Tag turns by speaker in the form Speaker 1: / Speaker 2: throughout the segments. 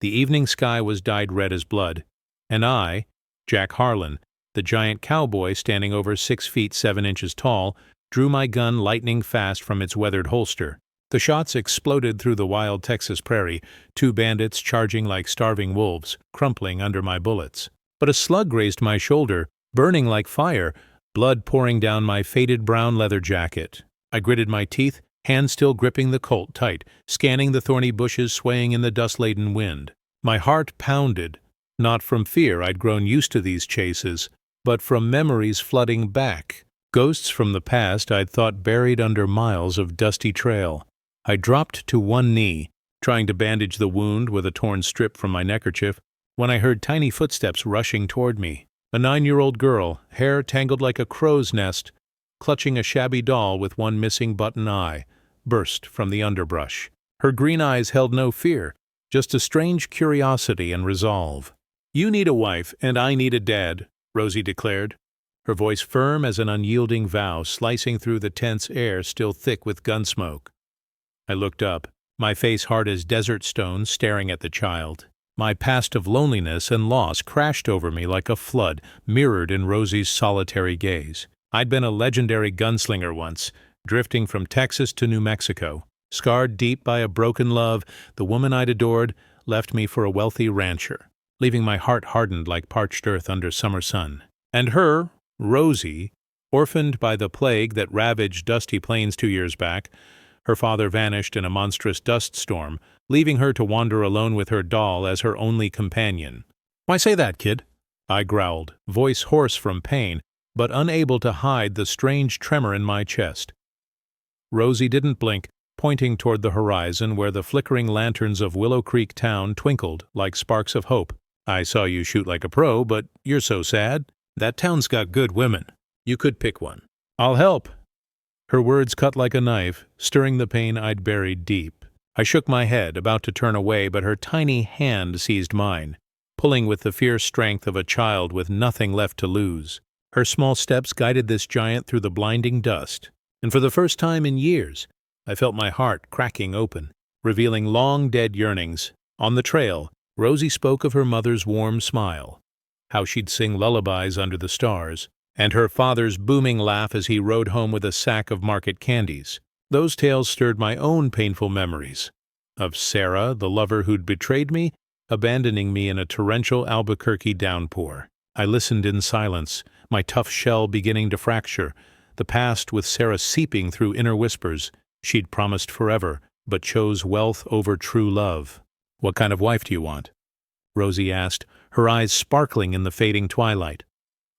Speaker 1: The evening sky was dyed red as blood, and I, Jack Harlan, the giant cowboy standing over 6 feet 7 inches tall, drew my gun lightning fast from its weathered holster. The shots exploded through the wild Texas prairie, 2 bandits charging like starving wolves, crumpling under my bullets. But a slug grazed my shoulder, burning like fire, blood pouring down my faded brown leather jacket. I gritted my teeth, hand still gripping the Colt tight, scanning the thorny bushes swaying in the dust-laden wind. My heart pounded, not from fear, I'd grown used to these chases, but from memories flooding back, ghosts from the past I'd thought buried under miles of dusty trail. I dropped to one knee, trying to bandage the wound with a torn strip from my neckerchief, when I heard tiny footsteps rushing toward me. A 9-year-old girl, hair tangled like a crow's nest, clutching a shabby doll with one missing button eye, burst from the underbrush. Her green eyes held no fear, just a strange curiosity and resolve. "You need a wife, and I need a dad," Rosie declared, her voice firm as an unyielding vow slicing through the tense air still thick with gun smoke. I looked up, my face hard as desert stone, staring at the child. My past of loneliness and loss crashed over me like a flood, mirrored in Rosie's solitary gaze. I'd been a legendary gunslinger once, drifting from Texas to New Mexico. Scarred deep by a broken love, the woman I'd adored left me for a wealthy rancher, leaving my heart hardened like parched earth under summer sun. And her, Rosie, orphaned by the plague that ravaged dusty plains 2 years back, her father vanished in a monstrous dust storm, leaving her to wander alone with her doll as her only companion. "Why say that, kid?" I growled, voice hoarse from pain, but unable to hide the strange tremor in my chest. Rosie didn't blink, pointing toward the horizon where the flickering lanterns of Willow Creek town twinkled like sparks of hope. "I saw you shoot like a pro, but you're so sad. That town's got good women. You could pick one." "I'll help." Her words cut like a knife, stirring the pain I'd buried deep. I shook my head, about to turn away, but her tiny hand seized mine, pulling with the fierce strength of a child with nothing left to lose. Her small steps guided this giant through the blinding dust, and for the first time in years, I felt my heart cracking open, revealing long-dead yearnings. On the trail, Rosie spoke of her mother's warm smile, how she'd sing lullabies under the stars, and her father's booming laugh as he rode home with a sack of market candies. Those tales stirred my own painful memories of Sarah, the lover who'd betrayed me, abandoning me in a torrential Albuquerque downpour. I listened in silence, my tough shell beginning to fracture, the past with Sarah seeping through inner whispers. She'd promised forever, but chose wealth over true love. "What kind of wife do you want?" Rosie asked, her eyes sparkling in the fading twilight.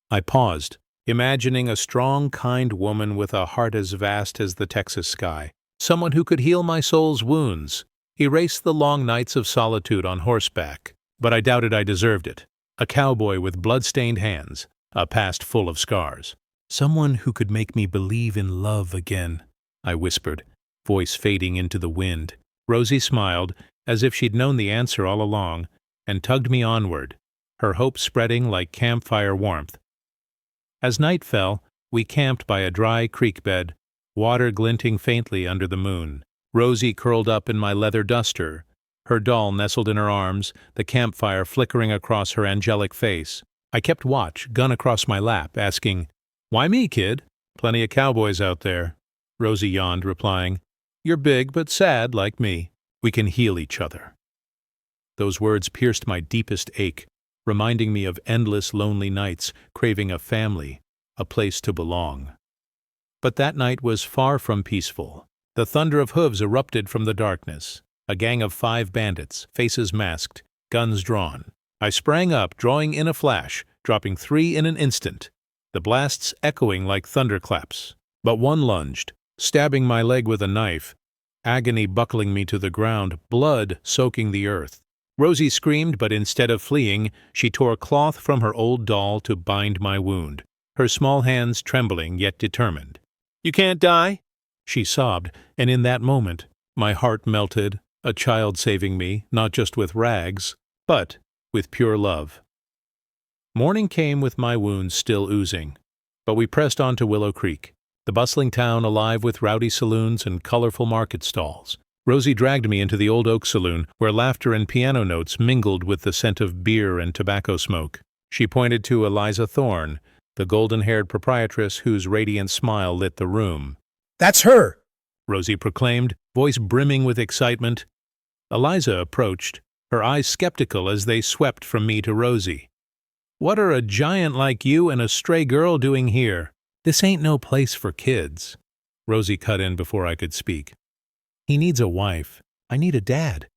Speaker 1: I paused, imagining a strong, kind woman with a heart as vast as the Texas sky, someone who could heal my soul's wounds, erase the long nights of solitude on horseback. But I doubted I deserved it. A cowboy with blood-stained hands, a past full of scars. "Someone who could make me believe in love again," I whispered, voice fading into the wind. Rosie smiled, as if she'd known the answer all along, and tugged me onward, her hope spreading like campfire warmth. As night fell, we camped by a dry creek bed, water glinting faintly under the moon. Rosie curled up in my leather duster, her doll nestled in her arms, the campfire flickering across her angelic face. I kept watch, gun across my lap, asking, "Why me, kid? Plenty of cowboys out there." Rosie yawned, replying, "You're big but sad like me. We can heal each other." Those words pierced my deepest ache, reminding me of endless lonely nights, craving a family, a place to belong. But that night was far from peaceful. The thunder of hooves erupted from the darkness. A gang of 5 bandits, faces masked, guns drawn. I sprang up, drawing in a flash, dropping 3 in an instant, the blasts echoing like thunderclaps. But one lunged, stabbing my leg with a knife, agony buckling me to the ground, blood soaking the earth. Rosie screamed, but instead of fleeing, she tore cloth from her old doll to bind my wound, her small hands trembling yet determined. "You can't die," she sobbed, and in that moment, my heart melted, a child saving me, not just with rags, but with pure love. Morning came with my wounds still oozing, but we pressed on to Willow Creek, the bustling town alive with rowdy saloons and colorful market stalls. Rosie dragged me into the old oak saloon, where laughter and piano notes mingled with the scent of beer and tobacco smoke. She pointed to Eliza Thorne, the golden-haired proprietress whose radiant smile lit the room.
Speaker 2: "That's her!"
Speaker 1: Rosie proclaimed, voice brimming with excitement. Eliza approached, her eyes skeptical as they swept from me to Rosie. "What are a giant like you and a stray girl doing here? This ain't no place for kids." Rosie cut in before I could speak. "He needs a wife. I need a dad."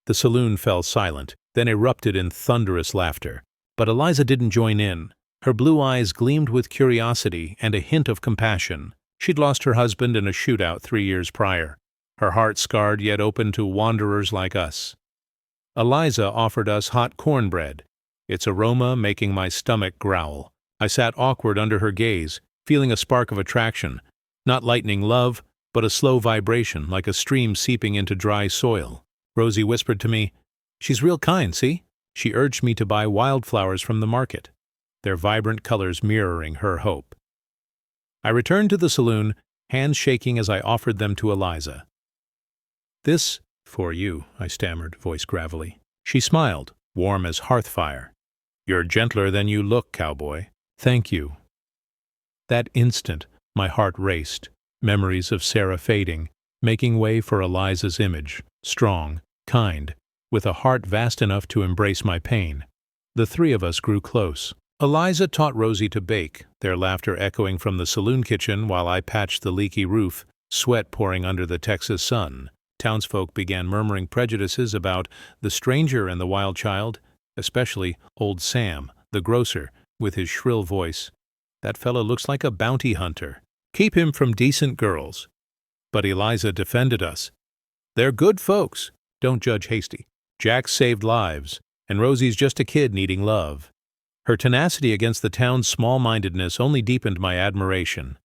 Speaker 1: The saloon fell silent, then erupted in thunderous laughter. But Eliza didn't join in. Her blue eyes gleamed with curiosity and a hint of compassion. She'd lost her husband in a shootout 3 years prior, her heart scarred yet open to wanderers like us. Eliza offered us hot cornbread, its aroma making my stomach growl. I sat awkward under her gaze, feeling a spark of attraction, not lightning love, but a slow vibration like a stream seeping into dry soil. Rosie whispered to me, "She's real kind, see?" She urged me to buy wildflowers from the market, their vibrant colors mirroring her hope. I returned to the saloon, hands shaking as I offered them to Eliza. "This for you," I stammered, voice gravelly. She smiled, warm as hearth fire. "You're gentler than you look, cowboy." "Thank you." That instant, my heart raced, memories of Sarah fading, making way for Eliza's image, strong, kind, with a heart vast enough to embrace my pain. The three of us grew close. Eliza taught Rosie to bake, their laughter echoing from the saloon kitchen while I patched the leaky roof, sweat pouring under the Texas sun. Townsfolk began murmuring prejudices about the stranger and the wild child, especially old Sam, the grocer, with his shrill voice. "That fellow looks like a bounty hunter. Keep him from decent girls." But Eliza defended us. "They're good folks. Don't judge hasty. Jack saved lives, and Rosie's just a kid needing love." Her tenacity against the town's small-mindedness only deepened my admiration.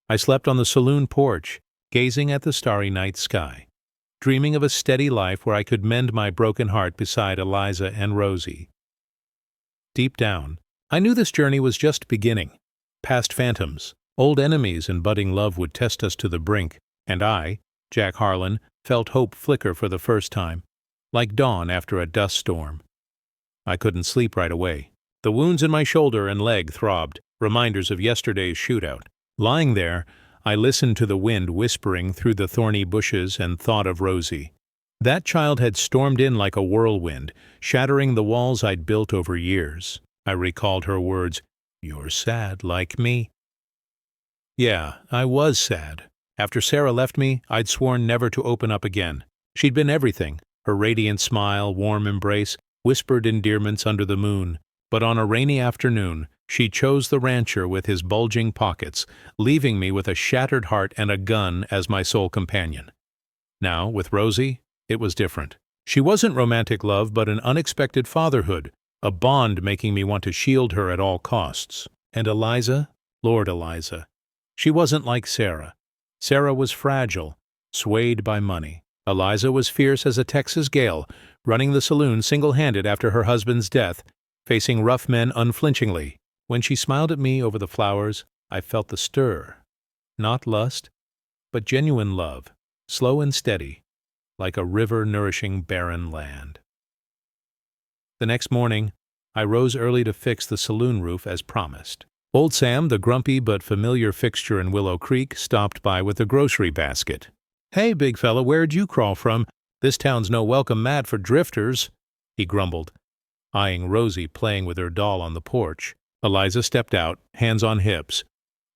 Speaker 1: I slept on the saloon porch, gazing at the starry night sky, dreaming of a steady life where I could mend my broken heart beside Eliza and Rosie. Deep down, I knew this journey was just beginning. Past phantoms, old enemies and budding love would test us to the brink, and I, Jack Harlan, felt hope flicker for the first time, like dawn after a dust storm. I couldn't sleep right away. The wounds in my shoulder and leg throbbed, reminders of yesterday's shootout. Lying there, I listened to the wind whispering through the thorny bushes and thought of Rosie. That child had stormed in like a whirlwind, shattering the walls I'd built over years. I recalled her words, "You're sad like me." Yeah, I was sad. After Sarah left me, I'd sworn never to open up again. She'd been everything. Her radiant smile, warm embrace, whispered endearments under the moon. But on a rainy afternoon, she chose the rancher with his bulging pockets, leaving me with a shattered heart and a gun as my sole companion. Now, with Rosie, it was different. She wasn't romantic love, but an unexpected fatherhood, a bond making me want to shield her at all costs. And Eliza? Lord Eliza. She wasn't like Sarah. Sarah was fragile, swayed by money. Eliza was fierce as a Texas gale, running the saloon single-handed after her husband's death, facing rough men unflinchingly. When she smiled at me over the flowers, I felt the stir. Not lust, but genuine love, slow and steady, like a river nourishing barren land. The next morning, I rose early to fix the saloon roof as promised. Old Sam, the grumpy but familiar fixture in Willow Creek, stopped by with a grocery basket. "Hey, big fella, where'd you crawl from? This town's no welcome mat for drifters," he grumbled, eyeing Rosie playing with her doll on the porch. Eliza stepped out, hands on hips.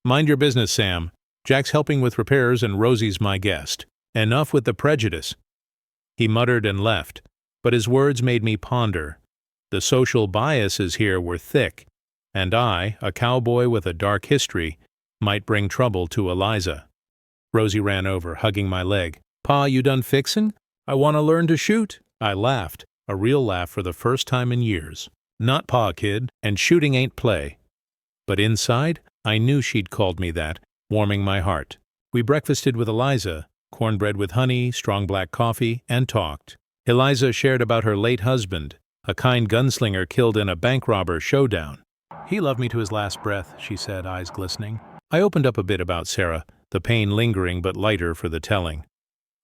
Speaker 1: "Mind your business, Sam. Jack's helping with repairs and Rosie's my guest. Enough with the prejudice." He muttered and left, but his words made me ponder. The social biases here were thick, and I, a cowboy with a dark history, might bring trouble to Eliza. Rosie ran over, hugging my leg. "Pa, you done fixin'? I want to learn to shoot." I laughed, a real laugh for the first time in years. "Not Pa, kid, and shooting ain't play." But inside, I knew she'd called me that, warming my heart. We breakfasted with Eliza, cornbread with honey, strong black coffee, and talked. Eliza shared about her late husband, a kind gunslinger killed in a bank robber showdown. "He loved me to his last breath," she said, eyes glistening. I opened up a bit about Sarah, the pain lingering but lighter for the telling.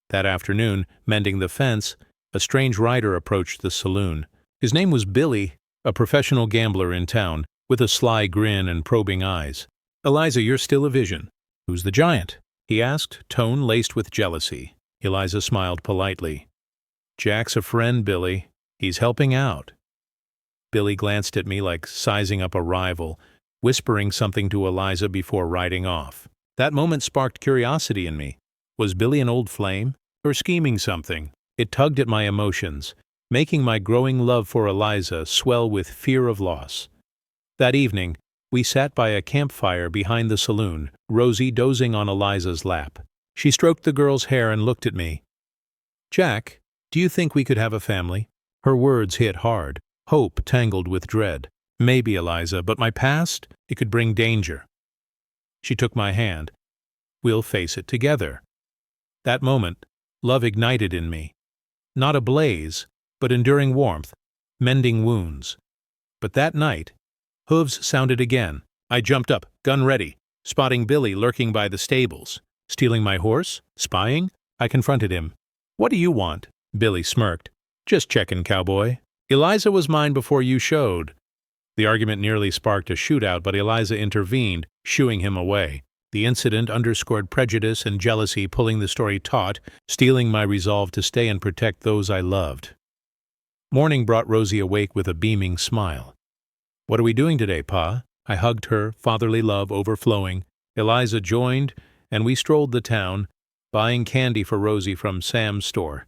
Speaker 1: That afternoon, mending the fence, a strange rider approached the saloon. His name was Billy, a professional gambler in town, with a sly grin and probing eyes. "Eliza, you're still a vision." "Who's the giant?" he asked, tone laced with jealousy. Eliza smiled politely. "Jack's a friend, Billy. He's helping out." Billy glanced at me like sizing up a rival, whispering something to Eliza before riding off. That moment sparked curiosity in me. Was Billy an old flame, or scheming something? It tugged at my emotions, making my growing love for Eliza swell with fear of loss. That evening, we sat by a campfire behind the saloon, Rosie dozing on Eliza's lap. She stroked the girl's hair and looked at me. "Jack, do you think we could have a family?" Her words hit hard, hope tangled with dread. "Maybe, Eliza, but my past, it could bring danger." She took my hand. "We'll face it together." That moment, love ignited in me. Not a blaze, but enduring warmth, mending wounds. But that night, hooves sounded again. I jumped up, gun ready, spotting Billy lurking by the stables. Stealing my horse? Spying? I confronted him. "What do you want?" Billy smirked. "Just checking, cowboy. Eliza was mine before you showed." The argument nearly sparked a shootout, but Eliza intervened, shooing him away. The incident underscored prejudice and jealousy, pulling the story taut, stealing my resolve to stay and protect those I loved. Morning brought Rosie awake with a beaming smile. "What are we doing today, Pa?" I hugged her, fatherly love overflowing. Eliza joined, and we strolled the town, buying candy for Rosie from Sam's store.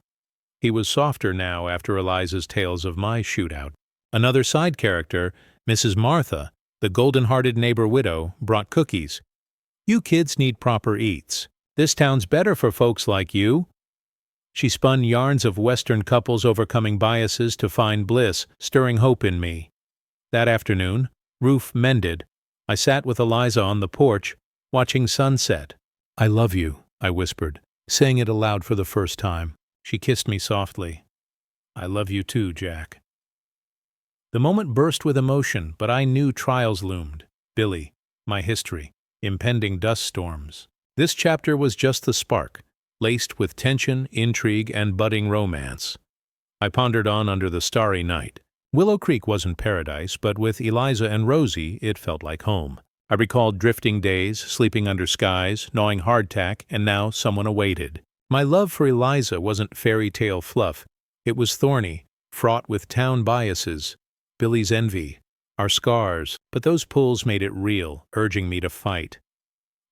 Speaker 1: He was softer now after Eliza's tales of my shootout. Another side character, Mrs. Martha, the golden-hearted neighbor widow, brought cookies. "You kids need proper eats. This town's better for folks like you." She spun yarns of Western couples overcoming biases to find bliss, stirring hope in me. That afternoon, roof mended, I sat with Eliza on the porch, watching sunset. "I love you," I whispered, saying it aloud for the first time. She kissed me softly. "I love you too, Jack." The moment burst with emotion, but I knew trials loomed. Billy, my history, impending dust storms. This chapter was just the spark, laced with tension, intrigue, and budding romance. I pondered on under the starry night. Willow Creek wasn't paradise, but with Eliza and Rosie, it felt like home. I recalled drifting days, sleeping under skies, gnawing hardtack, and now someone awaited. My love for Eliza wasn't fairy tale fluff. It was thorny, fraught with town biases, Billy's envy, our scars, but those pulls made it real, urging me to fight.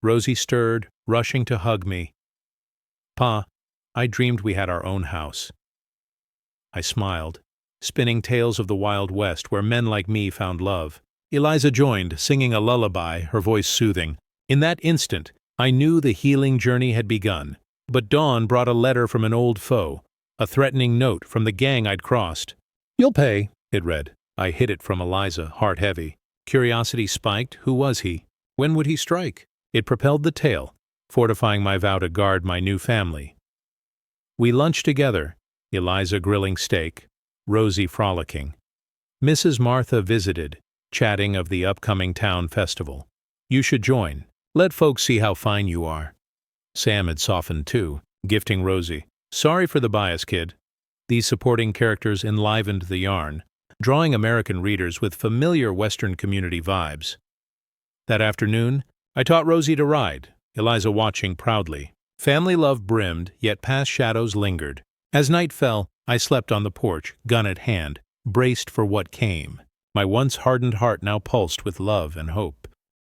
Speaker 1: Rosie stirred, rushing to hug me. "Pa, I dreamed we had our own house." I smiled, spinning tales of the Wild West where men like me found love. Eliza joined, singing a lullaby, her voice soothing. In that instant, I knew the healing journey had begun. But dawn brought a letter from an old foe, a threatening note from the gang I'd crossed. "You'll pay," it read. I hid it from Eliza, heart heavy. Curiosity spiked. Who was he? When would he strike? It propelled the tale, fortifying my vow to guard my new family. We lunched together, Eliza grilling steak, Rosie frolicking. Mrs. Martha visited, chatting of the upcoming town festival. "You should join. Let folks see how fine you are." Sam had softened too, gifting Rosie. "Sorry for the bias, kid." These supporting characters enlivened the yarn, drawing American readers with familiar Western community vibes. That afternoon, I taught Rosie to ride, Eliza watching proudly. Family love brimmed, yet past shadows lingered. As night fell, I slept on the porch, gun at hand, braced for what came. My once hardened heart now pulsed with love and hope.